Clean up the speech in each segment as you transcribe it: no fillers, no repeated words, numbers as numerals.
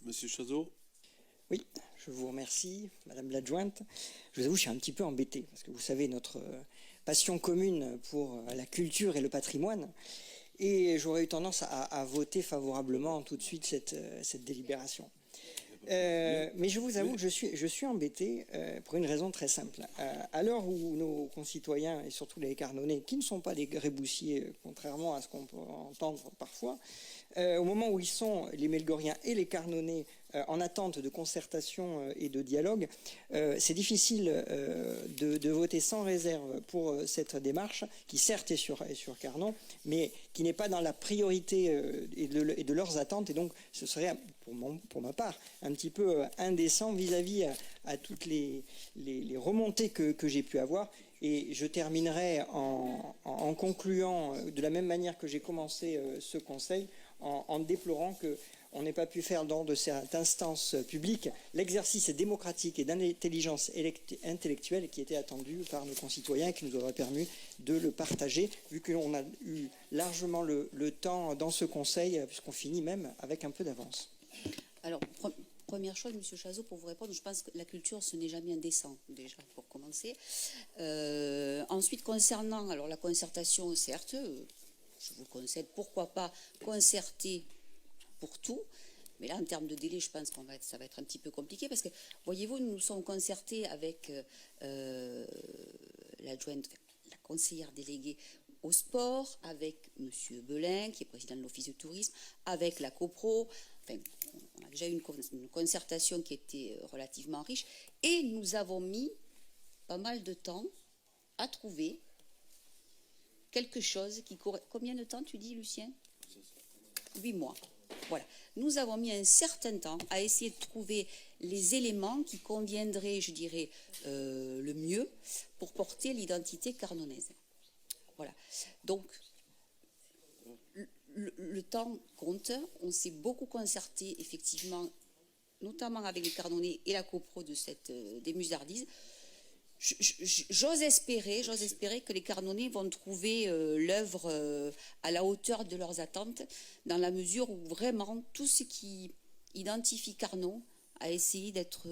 Monsieur Chazot. Oui, je vous remercie, Madame l'adjointe. Je vous avoue, je suis un petit peu embêté, parce que vous savez, notre passion commune pour la culture et le patrimoine, et j'aurais eu tendance à voter favorablement tout de suite cette délibération. Mais je vous avoue que je suis embêté pour une raison très simple. À l'heure où nos concitoyens, et surtout les Carnonais, qui ne sont pas des gréboussiers, contrairement à ce qu'on peut entendre parfois, au moment où ils sont, les Melgoriens et les Carnonais, en attente de concertation et de dialogue, c'est difficile de voter sans réserve pour cette démarche, qui certes est sur Carnon, mais qui n'est pas dans la priorité et de leurs attentes, et donc ce serait, pour ma part, un petit peu indécent vis-à-vis à toutes les remontées que j'ai pu avoir. Et je terminerai en concluant de la même manière que j'ai commencé ce conseil, en déplorant qu'on n'ait pas pu faire dans de cette instance publique l'exercice démocratique et d'intelligence intellectuelle qui était attendu par nos concitoyens et qui nous aurait permis de le partager, vu que l'on a eu largement le temps dans ce conseil, puisqu'on finit même avec un peu d'avance. Alors, première chose, Monsieur Chazot, pour vous répondre, je pense que la culture, ce n'est jamais indécent, déjà, pour commencer. Ensuite, concernant la concertation, certes, je vous le concède, pourquoi pas concerter pour tout, mais là, en termes de délai, je pense ça va être un petit peu compliqué, parce que, voyez-vous, nous nous sommes concertés avec l'adjointe, la conseillère déléguée au sport, avec Monsieur Belin, qui est président de l'Office de tourisme, avec la CoPro. Enfin, on a déjà eu une concertation qui était relativement riche, et nous avons mis pas mal de temps à trouver quelque chose qui correspond. Combien de temps tu dis, Lucien? 8 mois. Voilà. Nous avons mis un certain temps à essayer de trouver les éléments qui conviendraient, je dirais, le mieux pour porter l'identité carnonaise. Voilà. Donc, le temps compte. On s'est beaucoup concerté, effectivement, notamment avec les Carnonais et la copro des Musardises. J'ose espérer que les Carnonais vont trouver l'œuvre à la hauteur de leurs attentes, dans la mesure où vraiment tout ce qui identifie Carnon a essayé d'être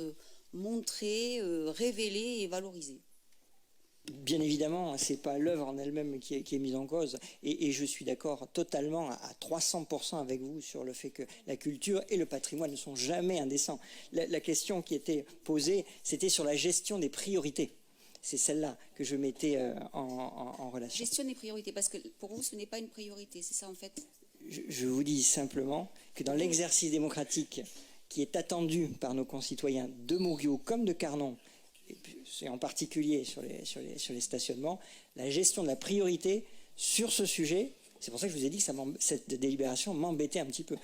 montré, révélé et valorisé. Bien évidemment, ce n'est pas l'œuvre en elle-même qui est mise en cause, et je suis d'accord totalement à 300% avec vous sur le fait que la culture et le patrimoine ne sont jamais indécents. La question qui était posée, c'était sur la gestion des priorités. C'est celle-là que je mettais en relation. Gestion des priorités, parce que pour vous, ce n'est pas une priorité, c'est ça en fait? Je vous dis simplement que dans l'exercice démocratique qui est attendu par nos concitoyens de Mourioux comme de Carnon, et en particulier sur les stationnements, la gestion de la priorité sur ce sujet, c'est pour ça que je vous ai dit que cette délibération m'embêtait un petit peu.